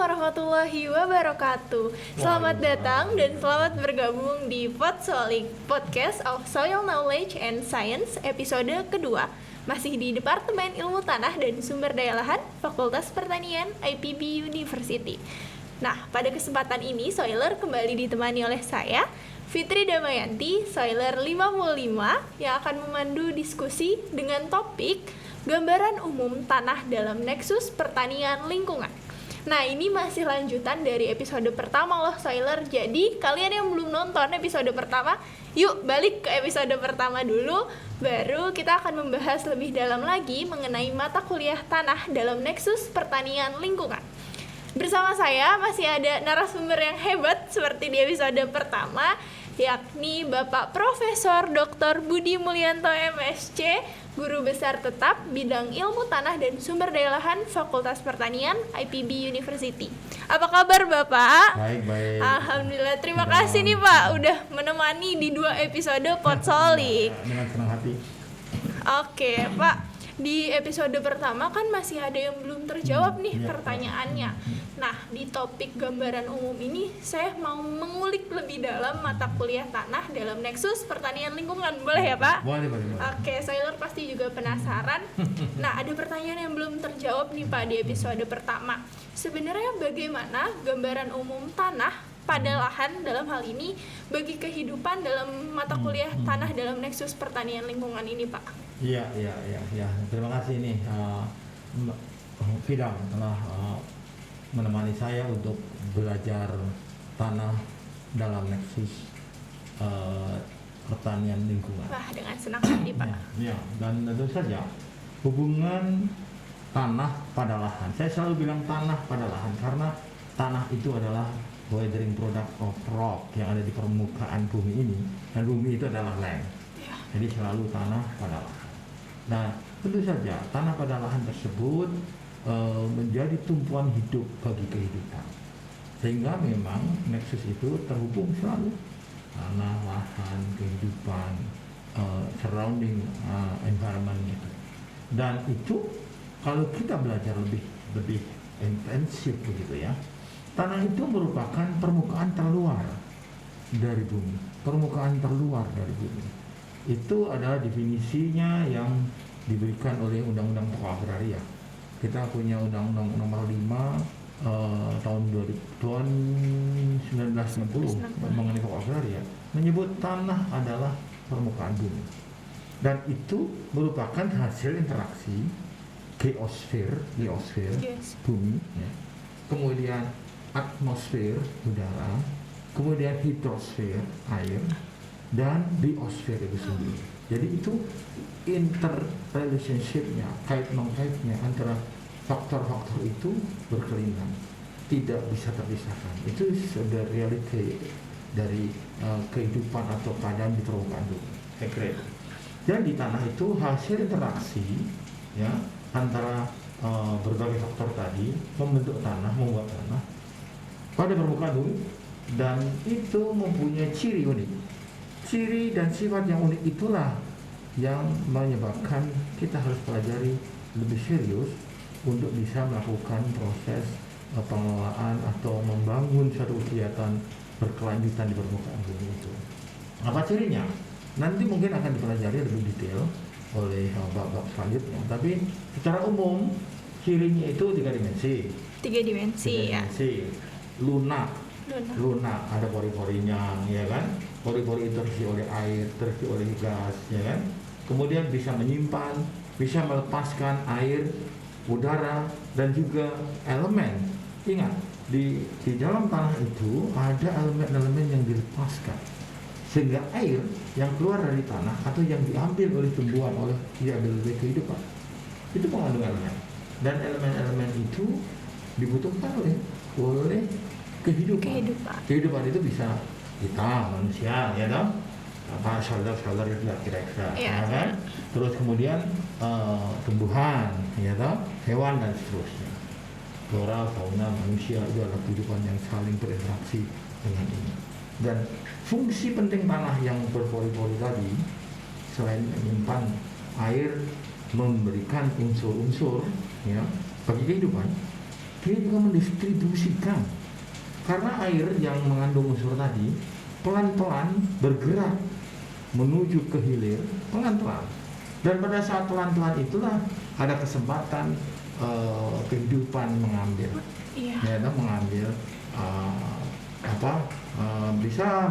warahmatullahi wabarakatuh. Selamat datang dan selamat bergabung di Podsolik, Podcast of Soil Knowledge and Science, episode kedua. Masih di Departemen Ilmu Tanah dan Sumber Daya Lahan, Fakultas Pertanian, IPB University. Nah, pada kesempatan ini Soiler kembali ditemani oleh saya, Fitri Damayanti, Soiler 55, yang akan memandu diskusi dengan topik gambaran umum tanah dalam Nexus Pertanian Lingkungan. Nah, ini masih lanjutan dari episode pertama loh Soiler. Jadi kalian yang belum nonton episode pertama, yuk balik ke episode pertama dulu. Baru kita akan membahas lebih dalam lagi mengenai mata kuliah tanah dalam Nexus Pertanian Lingkungan. Bersama saya masih ada narasumber yang hebat seperti di episode pertama, yakni Bapak Profesor Dr. Budi Mulyanto MSc, Guru Besar Tetap Bidang Ilmu Tanah dan Sumber Daya Lahan Fakultas Pertanian IPB University. Apa kabar Bapak? Baik. Alhamdulillah, terima kasih nih Pak udah menemani di 2 episode Podsolik. Dengan senang hati. Oke Pak, di episode pertama kan masih ada yang belum terjawab nih pertanyaannya. Nah, di topik gambaran umum ini saya mau mengulik lebih dalam mata kuliah tanah dalam Nexus Pertanian Lingkungan. Boleh ya Pak? Boleh. Oke, Soiler pasti juga penasaran. Nah, ada pertanyaan yang belum terjawab nih Pak di episode pertama. Sebenarnya bagaimana gambaran umum tanah pada lahan dalam hal ini bagi kehidupan dalam mata kuliah tanah dalam Nexus Pertanian Lingkungan ini Pak? Iya. Terima kasih nih Fidam telah menemani saya untuk belajar tanah dalam Nexus Pertanian Lingkungan. Wah, dengan senang hati Pak. Ya, dan tentu saja hubungan tanah pada lahan. Saya selalu bilang tanah pada lahan karena tanah itu adalah weathering product of rock yang ada di permukaan bumi ini, dan bumi itu adalah land. Jadi selalu tanah pada lahan. Nah, tentu saja tanah pada lahan tersebut menjadi tumpuan hidup bagi kehidupan. Sehingga memang Nexus itu terhubung selalu tanah, lahan, kehidupan, surrounding environment itu. Dan itu kalau kita belajar lebih intensif begitu ya, tanah itu merupakan permukaan terluar dari bumi. Permukaan terluar dari bumi. Itu adalah definisinya yang diberikan oleh Undang-Undang Pokok Agraria. Kita punya Undang-Undang nomor 5 tahun 1960 mengenai pokok agraria, menyebut tanah adalah permukaan bumi. Dan itu merupakan hasil interaksi geosfer bumi, ya. Kemudian atmosfer udara, kemudian hidrosfer air, dan biosfer itu sendiri. Jadi itu interrelationship-nya, kait-mengkaitnya antara faktor-faktor itu berkelindang, tidak bisa terpisahkan. Itu sudah reality dari kehidupan atau keadaan di permukaan bumi. Dan di tanah itu hasil interaksi ya antara berbagai faktor tadi membentuk tanah, membuat tanah pada permukaan bumi, dan itu mempunyai ciri unik. Ciri dan sifat yang unik itulah yang menyebabkan kita harus pelajari lebih serius untuk bisa melakukan proses pengelolaan atau membangun suatu kegiatan berkelanjutan di permukaan bumi itu. Apa cirinya? Nanti mungkin akan dipelajari lebih detail oleh bab-bab selanjutnya. Tapi secara umum cirinya itu 3 dimensi. 3 dimensi ya. Lunak, ada pori-porinya, ya kan? Pori-pori itu terisi oleh air, terisi oleh gas, ya kan? Kemudian bisa menyimpan, bisa melepaskan air, udara, dan juga elemen. Ingat, di dalam tanah itu ada elemen-elemen yang dilepaskan, sehingga air yang keluar dari tanah atau yang diambil oleh tumbuhan, diambil oleh kehidupan, itu mengandung elemen. Dan elemen-elemen itu dibutuhkan oleh kehidupan. Kehidupan itu bisa kita manusia, ya dong, apa shoulder itu kira-kira, ya kan? Terus kemudian tumbuhan, ya dong, hewan dan seterusnya. Flora, fauna, manusia itu adalah kehidupan yang saling berinteraksi dengan ini. Dan fungsi penting tanah yang berpori-pori tadi, selain menyimpan air, memberikan unsur-unsur ya bagi kehidupan, dia juga mendistribusikan. Karena air yang mengandung unsur tadi pelan-pelan bergerak menuju ke hilir, pelan-pelan. Dan pada saat pelan-pelan itulah ada kesempatan kehidupan mengambil, ya, mengambil bisa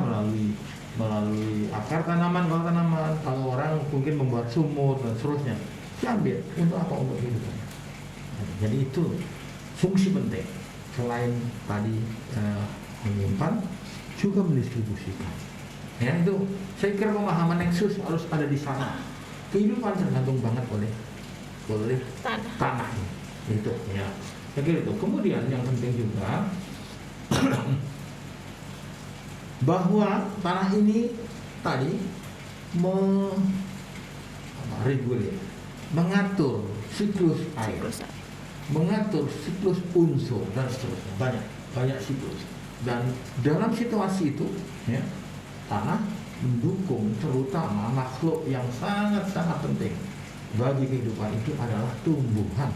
melalui akar tanaman, kalau orang mungkin membuat sumur dan seterusnya, diambil untuk apa? Untuk kehidupan. Jadi itu fungsi penting. Selain tadi menyimpan, juga mendistribusikan. Ya, itu saya kira pemahaman nexus harus ada di sana. Kehidupan tergantung banget oleh tanah itu, ya. Saya kira itu. Kemudian yang penting juga bahwa tanah ini tadi regulate, mengatur siklus air, mengatur siklus unsur dan seterusnya, banyak siklus. Dan dalam situasi itu, ya, tanah mendukung terutama makhluk yang sangat-sangat penting bagi kehidupan itu adalah tumbuhan.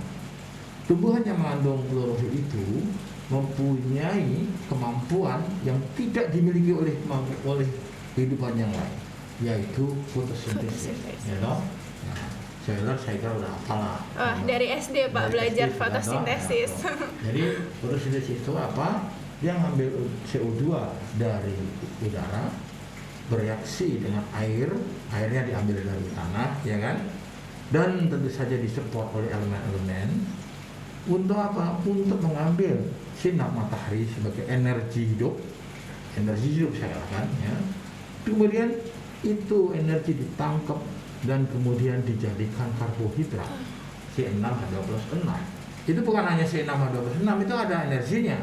Tumbuhan yang mengandung klorofil itu mempunyai kemampuan yang tidak dimiliki oleh kehidupan yang lain, yaitu fotosintesis. Ya, no? Nah, saya kira udah hafal lah. Dari SD Pak belajar fotosintesis. Jadi fotosintesis itu apa? Dia ngambil CO2 dari udara, bereaksi dengan airnya diambil dari tanah, ya kan? Dan tentu saja disupport oleh elemen-elemen untuk apa? Untuk mengambil sinar matahari sebagai energi hidup saya katakan, ya. Kemudian itu energi ditangkap dan kemudian dijadikan karbohidrat C6H12O6. Itu bukan hanya C6H12O6, itu ada energinya.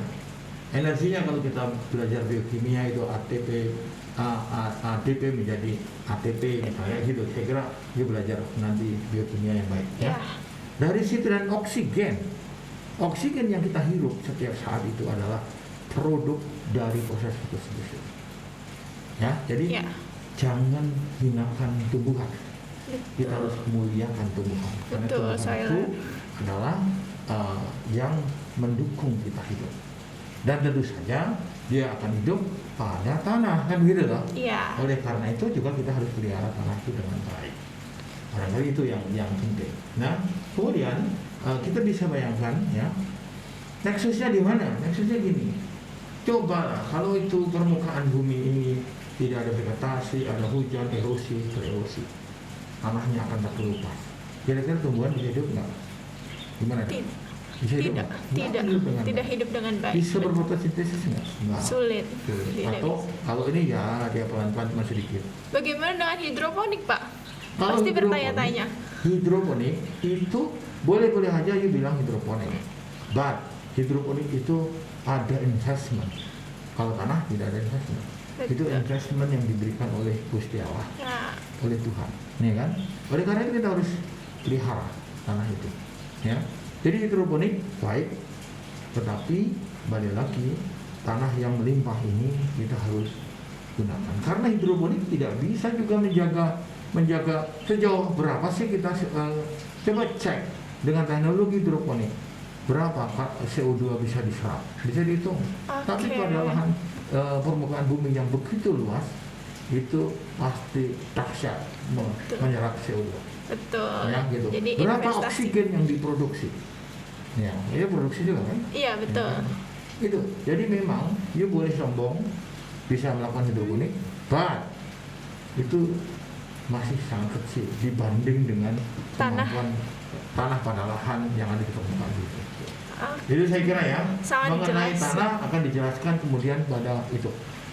Energinya kalau kita belajar biokimia itu ADP menjadi ATP misalnya gitu. Saya kira dia belajar nanti biokimia yang baik, ya. Dari situ, dan oksigen yang kita hirup setiap saat itu adalah produk dari proses fotosintesis, ya. Jadi jangan hinakan tumbuhan, kita harus muliakan tumbuhan, karena tumbuhan itu adalah yang mendukung kita hidup. Dan tentu saja dia akan hidup pada tanah, kan begitu loh. Iya. Oleh karena itu juga kita harus pelihara tanah itu dengan baik. Barangkali itu yang penting. Nah, kemudian kita bisa bayangkan, ya, nexusnya di mana? Nexusnya gini. Coba kalau itu permukaan bumi ini tidak ada vegetasi, ada hujan, erosi, tanahnya akan terkelupas. Kira-kira tumbuhan bisa hidup nggak? Gimana? Tidak hidup dengan baik. Bisa berfotosintesis nggak? Sulit. Atau kalau ini ya dia pelan-pelan cuma sedikit. Bagaimana dengan hidroponik, Pak? Kalau pasti bertanya-tanya. Hidroponik itu boleh aja you bilang hidroponik, but hidroponik itu ada investment. Kalau tanah tidak ada investment. Betul. Itu investment yang diberikan oleh Gusti Allah, oleh Tuhan, ya kan? Oleh karena itu kita harus pelihara tanah itu, ya. Jadi hidroponik baik, tetapi balik lagi tanah yang melimpah ini kita harus gunakan. Karena hidroponik tidak bisa juga menjaga sejauh berapa sih kita coba cek dengan teknologi hidroponik berapa CO2 bisa diserap, bisa dihitung. Tapi pada lahan permukaan bumi yang begitu luas itu pasti dahsyat menyerap CO2. Betul. Ya, gitu. Jadi berapa investasi. oksigen yang diproduksi? Ya, ini produksi juga kan? Iya, betul. Ya, itu. Jadi memang you boleh sombong bisa melakukan hidroponik, but itu masih sangat kecil dibanding dengan kemampuan tanah pada lahan yang ada di permukaan bumi. Jadi saya kira ya, mengenai tanah akan dijelaskan kemudian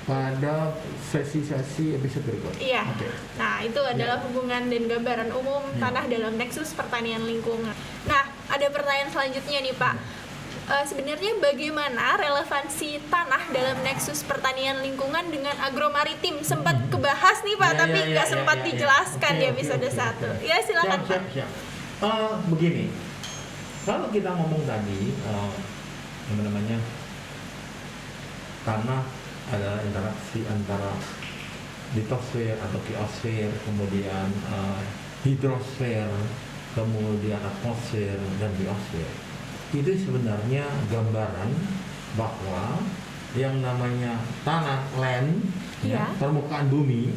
pada sesi-sesi episode berikut. Iya. Okay. Nah, itu adalah hubungan dan gambaran umum tanah dalam nexus pertanian lingkungan. Nah, ada pertanyaan selanjutnya nih, Pak. Sebenarnya bagaimana relevansi tanah dalam nexus pertanian lingkungan dengan agromaritim? Sempat kebahas nih, Pak, tapi nggak sempat dijelaskan di episode 1. Ya, silakan, Pak. Begini. Kalau kita ngomong tadi tanah adalah interaksi antara litosfer atau biosfer, kemudian hidrosfer, kemudian atmosfer dan biosfer. itu sebenarnya gambaran bahwa yang namanya tanah land, Iya. permukaan bumi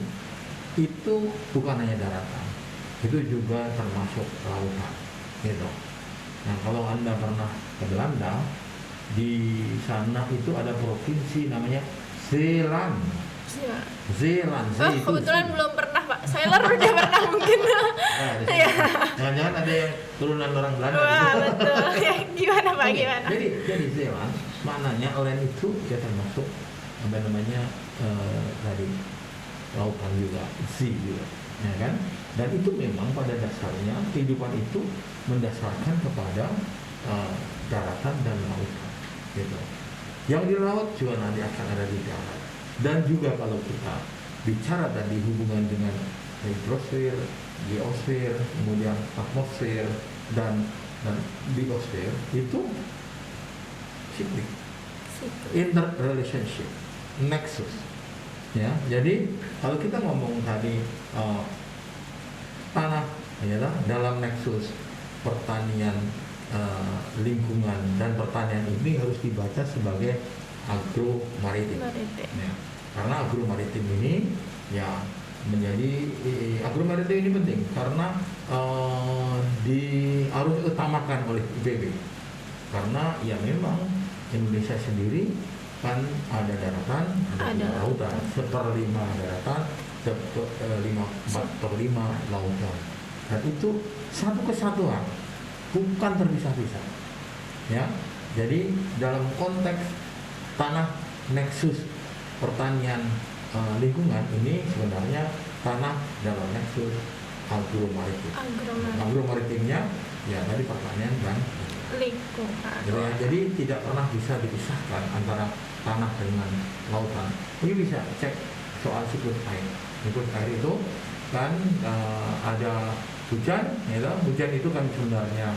itu bukan hanya daratan, itu juga termasuk lautan, gitu. Nah, kalau Anda pernah ke Belanda, di sana itu ada provinsi namanya Zeeland. Iya. Zeeland, Oh, itu kebetulan belum pernah Pak. Sailor udah pernah mungkin. Iya. Jangan-jangan ada yang turunan orang Belanda. Wah, gitu. betul. Ya, gimana Pak? Oke, Gimana? Jadi Zeeland maknanya land itu dia termasuk apa namanya dari lautan juga, sea juga, ya kan? Dan itu memang pada dasarnya kehidupan itu mendasarkan kepada daratan dan lautan, gitu. Yang di laut juga nanti akan ada di darat. Dan juga kalau kita bicara tadi hubungan dengan hidrosfer, geosfer, kemudian atmosfer dan biosfer itu siklik, interrelationship, nexus. Ya, jadi kalau kita ngomong tadi tanah, ya, dalam nexus pertanian, lingkungan dan pertanian ini harus dibaca sebagai agromaritim. Ya, karena agromaritim ini ya menjadi agromaritim ini penting karena harus utamakan oleh IPB karena ya memang Indonesia sendiri kan ada daratan, ada lautan, 1/5 daratan, 4/5 lautan. Dan itu satu kesatuan, bukan terpisah-pisah. Ya, jadi dalam konteks tanah nexus pertanian lingkungan ini sebenarnya tanah dalam nexus agromaritim. Agromaritimnya ya tadi pertanian dan lingkungan. Ya, jadi tidak pernah bisa dipisahkan antara tanah dengan lautan. Ini bisa cek soal siklus air. Siklus air itu kan ada hujan, ya, hujan itu kan sebenarnya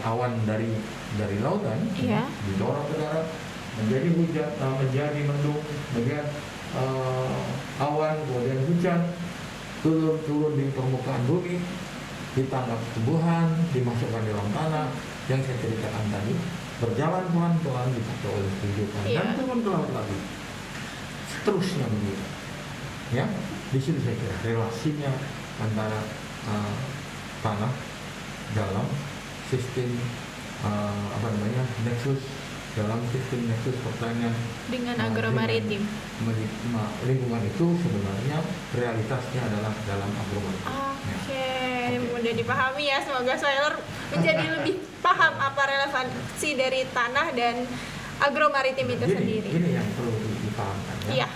awan dari lautan, Iya. didorong ke darat menjadi hujan, menjadi mendung, kemudian awan, kemudian hujan turun di permukaan bumi, ditangkap tumbuhan, dimasukkan di dalam tanah yang saya ceritakan tadi, berjalan pelan-pelan dipakai oleh kehidupan dan turun ke laut lagi, seterusnya begitu. Ya, di situ saya kira relasinya antara tanah dalam sistem nexus, dalam sistem nexus pertanian dengan agromaritim. Lingkungan itu sebenarnya realitasnya adalah dalam agromaritim. Oke, mudah dipahami ya. Semoga Sailor menjadi lebih paham apa relevansi dari tanah dan agromaritim itu sendiri. Ini yang perlu dipahamkan ya. Iya.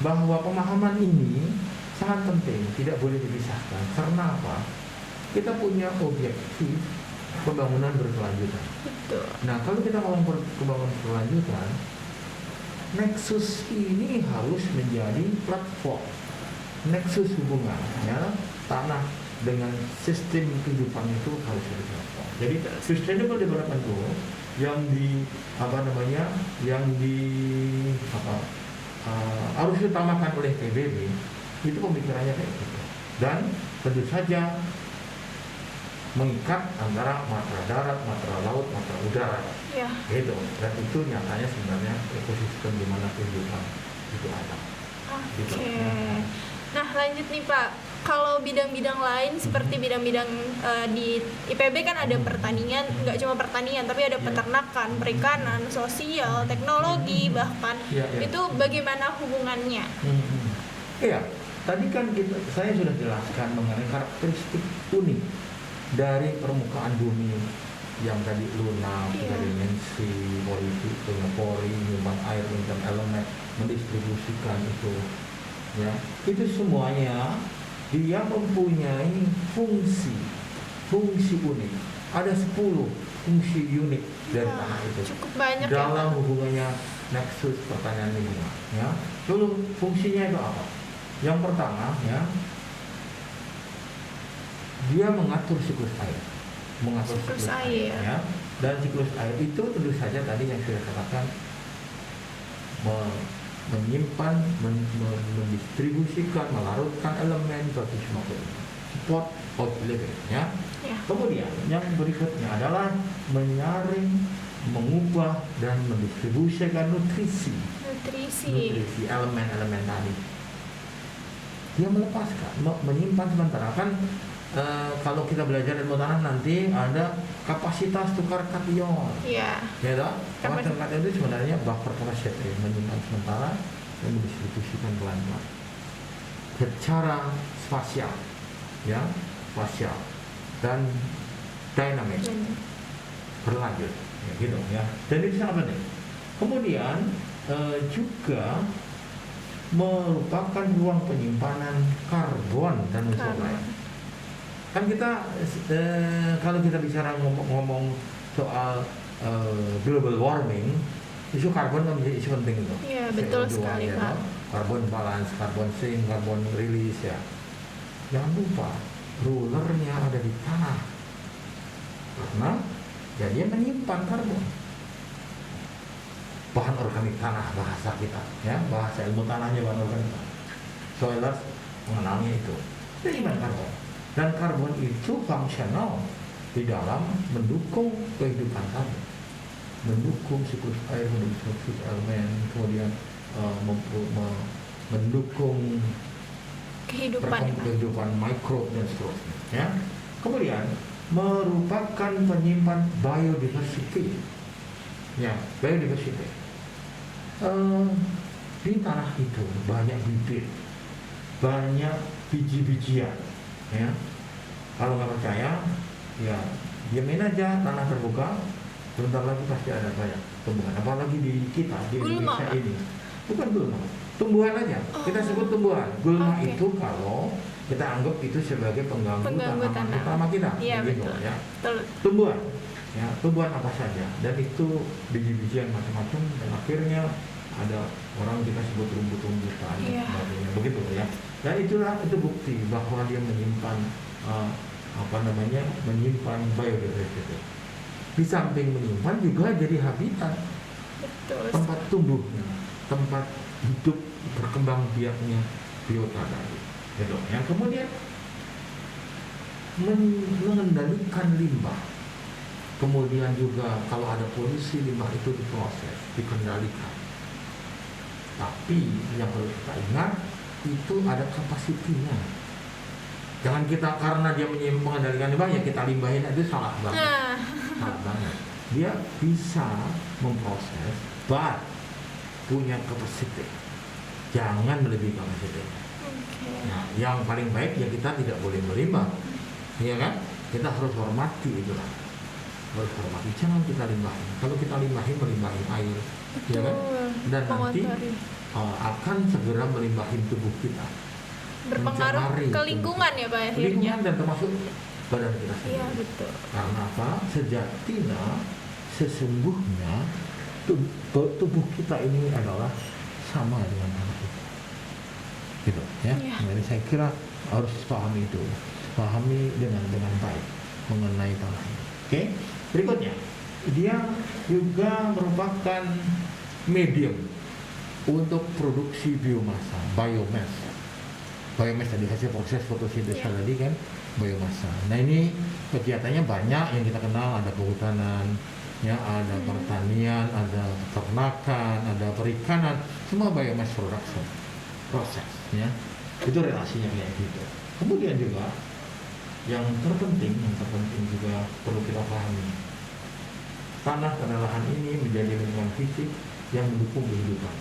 Bahwa pemahaman ini sangat penting, tidak boleh dipisahkan. Karena apa? Kita punya objektif pembangunan berkelanjutan. Betul. Nah, kalau kita ngomong pembangunan berkelanjutan, nexus ini harus menjadi platform, nexus hubungan, ya, tanah dengan sistem kehidupan itu harus jadi platform. Jadi sustainable development goal harus diutamakan oleh PBB itu pemikirannya kayak gitu. Dan tentu saja mengikat antara matra darat, matra laut, matra udara, gitu. Dan itu nyatanya sebenarnya ekosistem di mana kehidupan itu ada. Gitu. Nah, lanjut nih Pak. Kalau bidang-bidang lain seperti bidang-bidang di IPB kan ada pertanian, nggak cuma pertanian, tapi ada peternakan, perikanan, sosial, teknologi, bahkan itu bagaimana hubungannya? Iya, tadi kan saya sudah jelaskan mengenai karakteristik unik dari permukaan bumi yang tadi lunak, dari dimensi pori, nyumbang air, nyumbang elemen, mendistribusikan itu, ya, itu semuanya dia mempunyai fungsi unik. Ada 10 fungsi unik dari tanah itu. Cukup banyak dalam hubungannya nexus pertanian lingkungan. Ya, dulu fungsinya itu apa? Yang pertama, ya, dia mengatur siklus air, siklus air, ya. Dan siklus air itu tentu saja tadi yang sudah katakan menyimpan, mendistribusikan, melarutkan elemen 150. support of living, ya. Ya. Kemudian yang berikutnya adalah menyaring, mengubah dan mendistribusikan nutrisi elemen-elemen tadi. Dia melepaskan, menyimpan sementara kan. Kalau kita belajar ilmu tanah nanti ada kapasitas tukar kation, ya toh? Kapasitas tukar kation itu sebenarnya buffer capacity, menyimpan sementara dan mendistribusikan pelan-pelan secara spasial, ya, spasial dan dynamic, berlanjut, ya, gitu, ya. Dan itu sangat penting. Kemudian juga merupakan ruang penyimpanan karbon dan unsur lain. Kan kita kalau kita bicara ngomong soal global warming, isu karbon kan menjadi isu penting itu. Iya, betul sekali, Pak. Karbon balance, karbon sink, karbon release, ya. Jangan lupa rulernya ada di tanah. Karena dia menyimpan karbon. Bahan organik tanah, bahasa kita, ya, bahasa ilmu tanahnya bahan organik. Soilers mengenalnya itu. Dia menyimpan karbon. Dan karbon itu fungsional di dalam mendukung kehidupan kami, mendukung siklus air, mendukung siklus elemen, kemudian mendukung kehidupan mikrob dan seterusnya, ya. Kemudian merupakan penyimpan biodiversity, ya, biodiversity. Di tanah itu banyak bibit, banyak biji-bijian, ya. Kalau nggak percaya, ya diamin aja, tanah terbuka, sebentar lagi pasti ada banyak tumbuhan. Apalagi di kita di Indonesia ini, bukan gulma, tumbuhan aja. Kita sebut tumbuhan. Gulma itu kalau kita anggap itu sebagai pengganggu tanaman utama kita, ya, gitu, betul. ya. Betul. Tumbuhan, ya, tumbuhan apa saja, dan itu biji-bijian macam-macam, dan akhirnya ada orang kita sebut rumput-rumputan, ya, begitu, ya. Dan itu bukti bahwa dia menyimpan menyimpan biodiversity. Di samping menyimpan juga jadi habitat, betul, tempat tumbuhnya, tempat hidup berkembang biaknya biota tadi, gitu. Yang kemudian mengendalikan limbah. Kemudian juga kalau ada polusi, limbah itu diproses, dikendalikan. Tapi yang perlu kita ingat, itu ada kapasitinya. Jangan kita karena dia mengendalikan limbah ya kita limbahin, itu salah banget. Salah banget. Dia bisa memproses, but punya kapasiti. Jangan melebihi kapasiti. Nah, yang paling baik ya kita tidak boleh melimbah, ya kan? Kita harus hormati itu lah. Harus hormati. Jangan kita limbahin. Kalau kita melimpahin air, ya kan? Dan nanti akan segera melimbahin tubuh kita, berpengaruh ke lingkungan, ya, Pak, akhirnya. Lingkungan dan termasuk badan kita sendiri. Iya, betul. Karena apa? Sesungguhnya tubuh kita ini adalah sama dengan tanah kita, gitu, ya. Jadi saya kira harus pahami itu, pahami dengan baik mengenai tanah ini. Oke, berikutnya dia juga merupakan medium untuk produksi biomasa, biomass tadi hasil proses fotosintesa tadi kan, biomasa. Nah ini kegiatannya banyak yang kita kenal, ada kehutanan, ya, ada pertanian, ada peternakan, ada perikanan, semua biomass production proses, ya. Itu relasinya kayak gitu. Kemudian juga yang terpenting juga perlu kita pahami, tanah pada lahan ini menjadi lingkungan fisik yang mendukung kehidupan,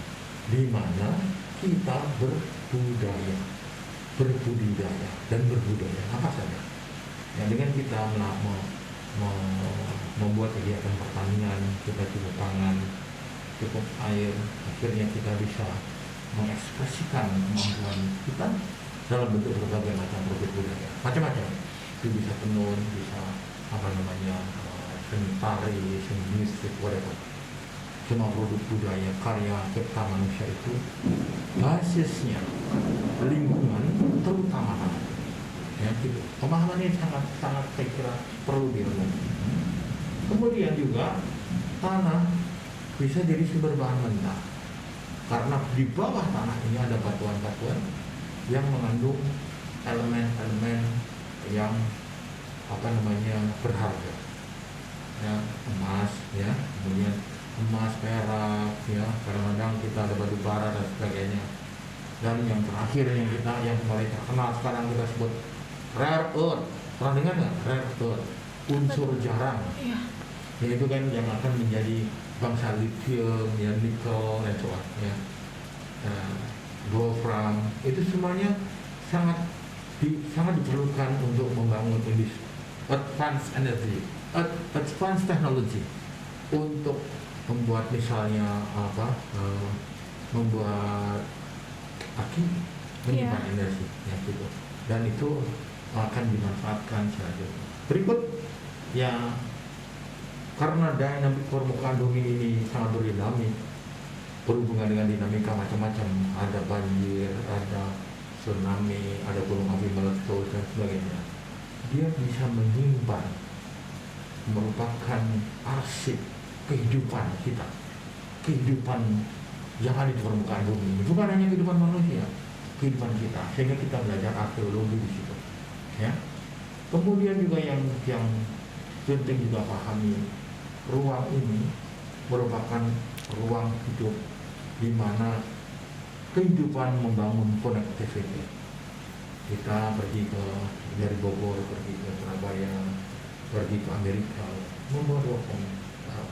di mana kita berbudidaya dan berbudaya apa saja. Yang dengan kita membuat kegiatan pertanian, kita cukup pangan, cukup air, akhirnya kita bisa mengekspresikan kemampuan kita dalam bentuk berbagai macam produk budaya, macam-macam. Itu bisa tenun, bisa seni tari, seni musik, whatever. Semua produk budaya, karya cipta manusia itu basisnya lingkungan, terutama tanah. Ya, gitu. Pemahaman ini sangat saya kira perlu direnungi. Kemudian juga tanah bisa jadi sumber bahan mentah, karena di bawah tanah ini ada batuan-batuan yang mengandung elemen-elemen yang berharga, ya, emas, ya, kemudian emas, perak, ya, kadang-kadang kita ada batu bara dan sebagainya. Dan yang terakhir yang paling terkenal sekarang kita sebut rare earth. Pernah dengar nggak rare earth? Unsur jarang. Iya. Yaitu kan yang akan menjadi bangsa lithium, ya, nikel, dan sebagainya. Ya. Wolfram, itu semuanya sangat diperlukan untuk membangun industri advanced energy, advanced technology, untuk membuat misalnya membuat aki menyimpan energi, ya, gitu. Dan itu akan dimanfaatkan selanjutnya. Berikut, ya, karena dinamik permukaan bumi ini sangat berdinamik, berhubungan dengan dinamika macam-macam, ada banjir, ada tsunami, ada gunung api meletus dan sebagainya. Dia bisa menyimpan, merupakan arsip kehidupan kita, kehidupan yang ada di permukaan bumi. Bukan hanya kehidupan manusia, kehidupan kita. Sehingga kita belajar arkeologi di situ. Ya. Kemudian juga yang penting juga pahami, ruang ini merupakan ruang hidup di mana kehidupan membangun connectivity. Kita pergi dari Bogor, pergi ke Surabaya, pergi ke Amerika, membuat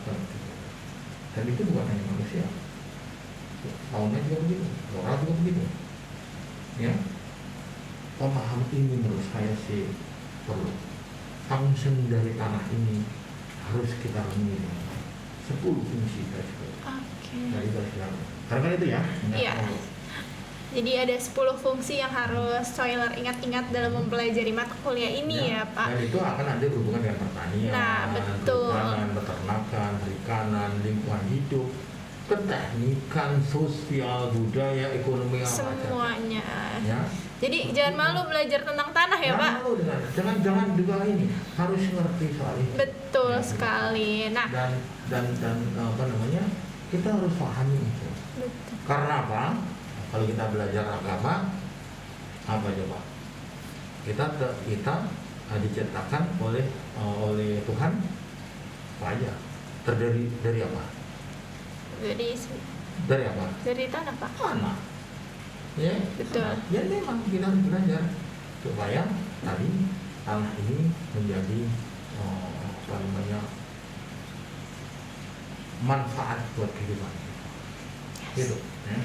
connectivity. Dan itu bukan hanya manusia, fauna juga begitu, flora juga begitu. Ya, pemahaman ini menurut saya sih perlu. Function dari tanah ini harus kita renungi. 10 fungsi tadi. Dari karena itu ya. Iya. Jadi ada 10 fungsi yang harus Soiler ingat-ingat dalam mempelajari mata kuliah ini, ya Pak. Dan itu akan ada hubungan dengan pertanian, nah, betul. Perikanan, peternakan, perikanan, lingkungan hidup, keteknikan, sosial, budaya, ekonomi, semuanya. Ya. Jadi jangan malu belajar tentang tanah, ya Pak. Malu jangan juga ini, harus ngerti soal ini. Betul ya, sekali. Nah, dan kita harus pahami itu. betul. Karena apa? Kalau kita belajar agama, apa coba? Kita diciptakan oleh Tuhan, apa aja? Dari apa? Dari apa? Dari tanah, Pak. Tanah. Ya, betul. Ya memang kita harus belajar supaya tadi tanah ini menjadi manfaat buat kehidupan kita. Gitu. Ya.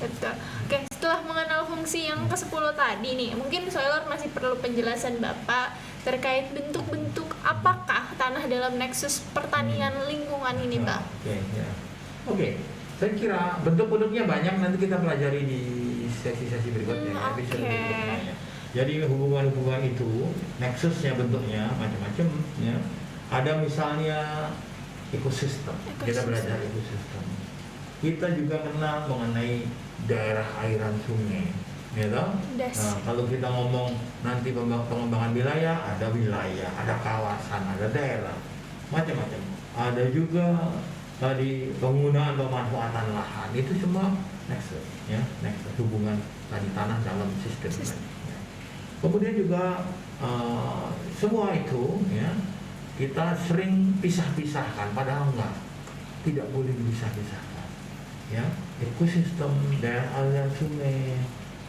Betul. Oke, setelah mengenal fungsi yang ke-10 tadi nih, mungkin Soiler masih perlu penjelasan Bapak terkait bentuk-bentuk apakah tanah dalam nexus pertanian lingkungan ini, Pak. Oke. Saya kira bentuk-bentuknya banyak, nanti kita pelajari di sesi-sesi berikutnya. Episode berikutnya. Jadi hubungan-hubungan itu, nexusnya bentuknya macam-macam. Ya. Ada misalnya ekosistem. Kita belajar ekosistem. Kita juga kenal mengenai daerah airan sungai. Ya, nah, kalau kita ngomong nanti pengembangan wilayah, ada kawasan, ada daerah, macam-macam. Ada juga tadi penggunaan pemanfaatan lahan, itu semua nexus, ya, nexus hubungan tadi tanah dalam sistem. Ya. Kemudian juga semua itu, ya, kita sering pisah-pisahkan, padahal enggak, tidak boleh dipisah-pisahkan. Ya, ekosistem, daerah aliran sungai,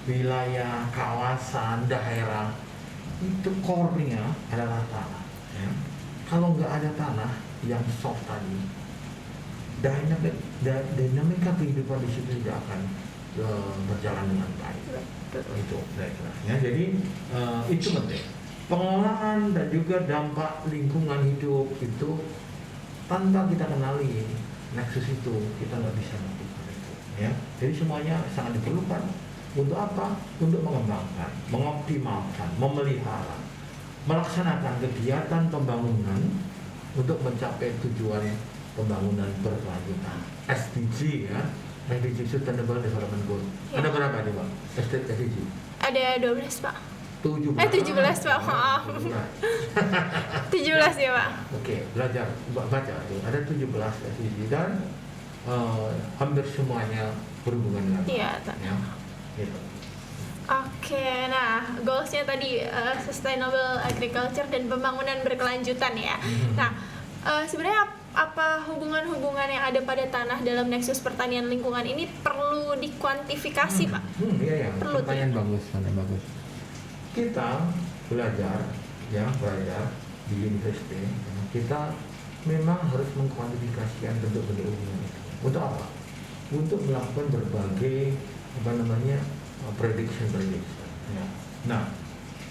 wilayah, kawasan, daerah, itu core-nya adalah tanah. Ya. Kalau nggak ada tanah yang soft tadi, dinamika kehidupan di situ tidak akan berjalan dengan baik. Itu ya. Jadi itu penting. Pengelolaan dan juga dampak lingkungan hidup itu tanpa kita kenali nexus itu, kita nggak bisa melakukan itu. Ya. Jadi semuanya sangat diperlukan. Untuk apa? Untuk mengembangkan, mengoptimalkan, memelihara, melaksanakan kegiatan pembangunan untuk mencapai tujuan pembangunan berkelanjutan. SDG, ya, SDG Sustainable Development Goal. Ya. Ada berapa nih, Pak? SDG? Ada 12, Pak. 17, Pak, maaf. 17 ya, Pak. Oke, belajar, baca tuh. Ada 17 SDG dan hampir semuanya berhubungan dengan ya. Gitu. Oke, nah goalsnya tadi sustainable agriculture dan pembangunan berkelanjutan ya. Nah, sebenarnya apa hubungan-hubungan yang ada pada tanah dalam nexus pertanian lingkungan ini perlu dikuantifikasi, Pak? Iya, Perlu pertanyaan bagus. Kita belajar di universitas, kita memang harus mengkuantifikasikan bentuk-bentuk hubungan itu. Untuk apa? Untuk melakukan berbagai prediction. Ya. Nah,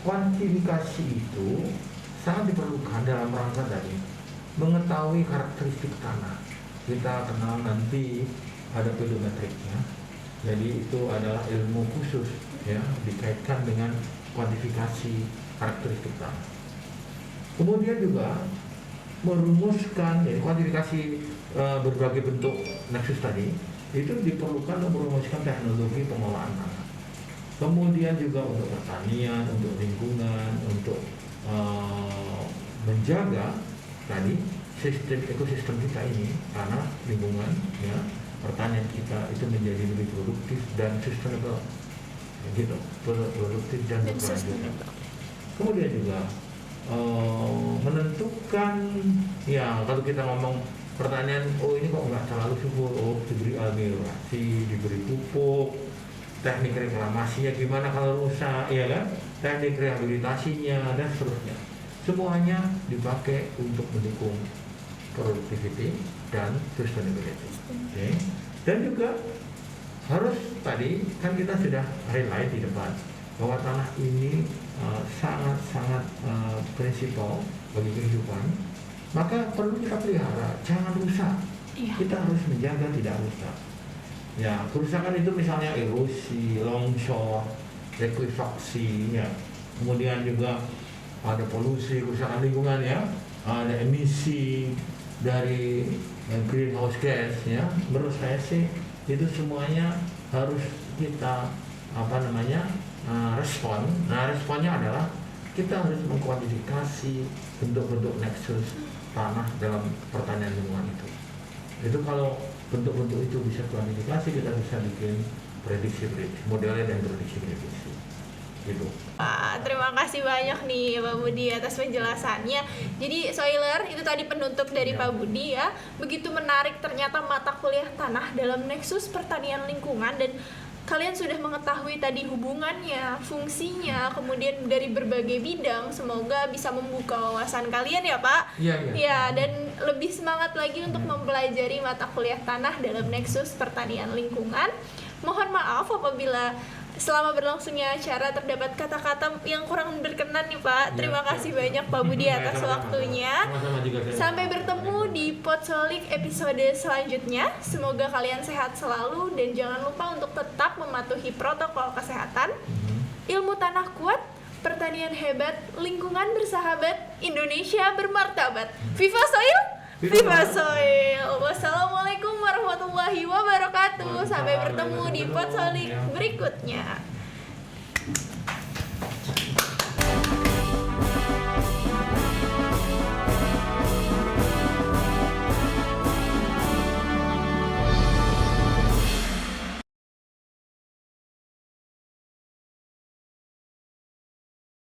kuantifikasi itu sangat diperlukan dalam rangka tadi mengetahui karakteristik tanah. Kita kenal nanti ada pedometriknya. Jadi itu adalah ilmu khusus ya dikaitkan dengan kuantifikasi karakteristik tanah. Kemudian juga merumuskan kuantifikasi berbagai bentuk nexus tadi itu diperlukan untuk merumuskan teknologi pengelolaan tanah. Kemudian juga untuk pertanian, untuk lingkungan, untuk menjaga tadi ekosistem kita ini, tanah, lingkungan, ya, pertanian kita itu menjadi lebih produktif dan sustainable, gitu, produktif dan berkelanjutan. Kemudian juga menentukan, ya kalau kita ngomong pertanian, ini kok nggak terlalu subur, diberi amelioasi, diberi pupuk, teknik reklamasinya gimana kalau rusak, ya kan, teknik rehabilitasinya dan seterusnya. Semuanya dipakai untuk mendukung productivity dan sustainability. Okay. Dan juga harus tadi kan kita sudah highlight di depan bahwa tanah ini sangat-sangat prinsipal bagi kehidupan, maka perlu kita pelihara, jangan rusak. Kita harus menjaga tidak rusak. Ya, kerusakan itu misalnya erosi, longsor, likuifaksi, ya. Kemudian juga ada polusi, kerusakan lingkungan, ya. Ada emisi dari greenhouse gas, ya. Menurut saya sih itu semuanya harus kita respon. Nah, responnya adalah kita harus mengkuantifikasi bentuk-bentuk nexus tanah dalam pertanian lingkungan itu. Itu kalau bentuk-bentuk itu bisa kuantifikasi, kita bisa bikin prediksi modelnya dan prediksi gitu. Terima kasih banyak nih Pak Budi atas penjelasannya. Jadi Soiler, itu tadi penutup dari Pak Budi ya. Begitu menarik ternyata mata kuliah tanah dalam nexus pertanian lingkungan, dan kalian sudah mengetahui tadi hubungannya, fungsinya, kemudian dari berbagai bidang. Semoga bisa membuka wawasan kalian ya Pak. Ya, dan lebih semangat lagi untuk mempelajari mata kuliah tanah dalam nexus pertanian lingkungan. Mohon maaf apabila selama berlangsungnya acara terdapat kata-kata yang kurang berkenan nih Pak. Terima kasih banyak Pak Budi atas waktunya. Sampai bertemu di Podsolik episode selanjutnya. Semoga kalian sehat selalu dan jangan lupa untuk tetap mematuhi protokol kesehatan. Ilmu tanah kuat, pertanian hebat, lingkungan bersahabat, Indonesia bermartabat. Viva Soil! Viva Soil! Wassalamualaikum warahmatullahi wabarakatuh. Sampai bertemu di Podsolik berikutnya.